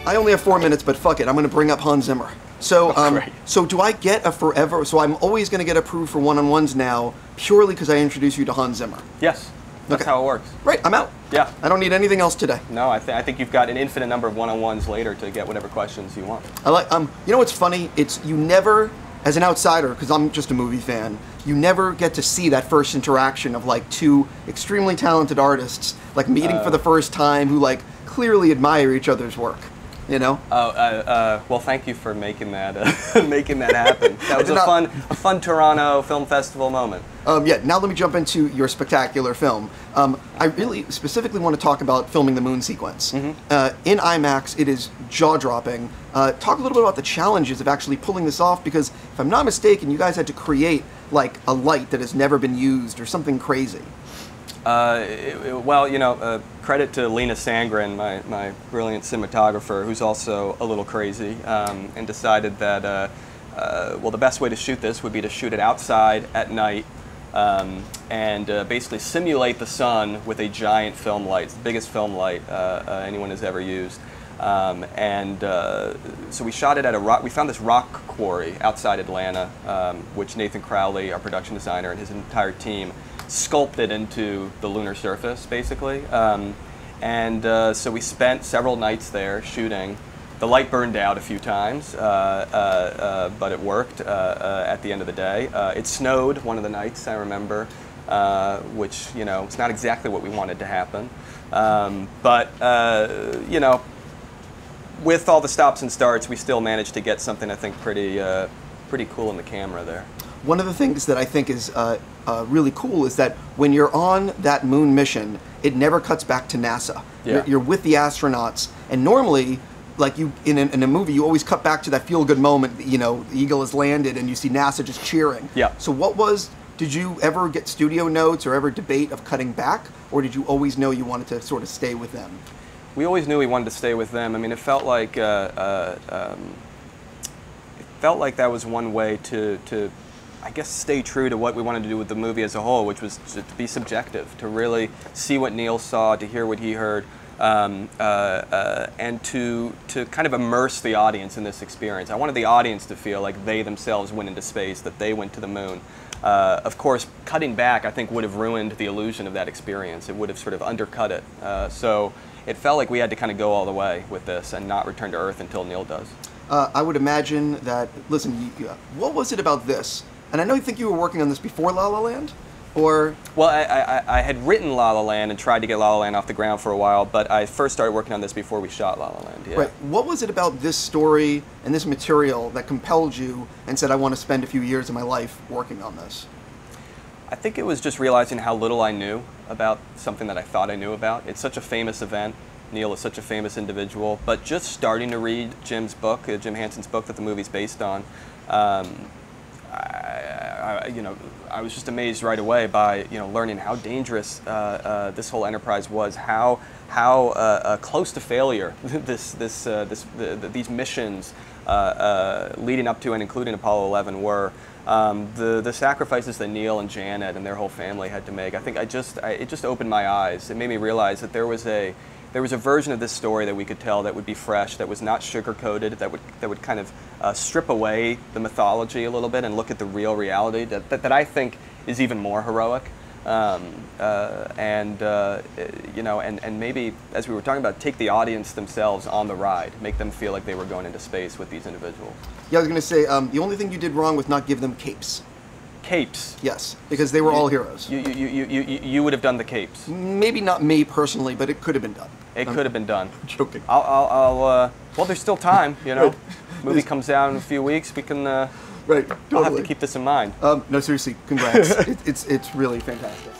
I only have 4 minutes, but fuck it, I'm going to bring up Hans Zimmer. So, so do I get a forever? So I'm always going to get approved for one-on-ones now, purely because I introduced you to Hans Zimmer. Yes, that's how it works. Right, I'm out. Yeah, I don't need anything else today. No, I think you've got an infinite number of one-on-ones later to get whatever questions you want. I like. You know what's funny? It's you never, as an outsider, because I'm just a movie fan, you never get to see that first interaction of like two extremely talented artists like meeting for the first time who like clearly admire each other's work. You know? Well, thank you for making that making that happen. That was a fun Toronto Film Festival moment. Yeah. Now let me jump into your spectacular film. I really specifically want to talk about filming the moon sequence. In IMAX, it is jaw-dropping. Talk a little bit about the challenges of actually pulling this off, because if I'm not mistaken, you guys had to create like a light that has never been used or something crazy. Well, you know, credit to Lena Sandgren, my brilliant cinematographer, who's also a little crazy, and decided that, well, the best way to shoot this would be to shoot it outside at night, and basically simulate the sun with a giant film light. It's the biggest film light anyone has ever used. So we shot it at we found this rock quarry outside Atlanta, which Nathan Crowley, our production designer, and his entire team sculpted into the lunar surface, basically. So we spent several nights there shooting. The light burned out a few times, but it worked at the end of the day. It snowed one of the nights, I remember, which, you know, it's not exactly what we wanted to happen. You know, with all the stops and starts, we still managed to get something, I think, pretty cool in the camera there. One of the things that I think is really cool is that when you're on that moon mission, it never cuts back to NASA. Yeah. You're with the astronauts, and normally, like in a movie, you always cut back to that feel-good moment. You know, the Eagle has landed, and you see NASA just cheering. Yeah. So did you ever get studio notes or ever debate of cutting back, or did you always know you wanted to sort of stay with them? We always knew we wanted to stay with them. I mean, it felt like that was one way to I guess, stay true to what we wanted to do with the movie as a whole, which was to be subjective, to really see what Neil saw, to hear what he heard, and to kind of immerse the audience in this experience. I wanted the audience to feel like they themselves went into space, that they went to the moon. Of course, cutting back, I think, would have ruined the illusion of that experience. It would have sort of undercut it. So it felt like we had to kind of go all the way with this and not return to Earth until Neil does. I would imagine that, listen, what was it about this? And I know you think you were working on this before La La Land, or? Well, I had written La La Land and tried to get La La Land off the ground for a while, but I first started working on this before we shot La La Land. Yeah. Right. What was it about this story and this material that compelled you and said, I want to spend a few years of my life working on this? I think it was just realizing how little I knew about something that I thought I knew about. It's such a famous event. Neil is such a famous individual, but just starting to read Jim's book, Jim Hansen's book that the movie's based on, I was just amazed right away by learning how dangerous this whole enterprise was, how close to failure these missions leading up to and including Apollo 11 were. The sacrifices that Neil and Janet and their whole family had to make. I think it just opened my eyes. It made me realize that there was a version of this story that we could tell that would be fresh, that was not sugar-coated, that would kind of strip away the mythology a little bit and look at the real reality that I think is even more heroic. And maybe, as we were talking about, take the audience themselves on the ride, make them feel like they were going into space with these individuals. Yeah, I was going to say, the only thing you did wrong was not give them capes. Capes? Yes, because they were all heroes. You would have done the capes? Maybe not me personally, but it could have been done. It could have been done. Joking. Well, there's still time, Right. Movie comes out in a few weeks. We can. Right. Totally. I'll have to keep this in mind. No, seriously, congrats. It's really fantastic.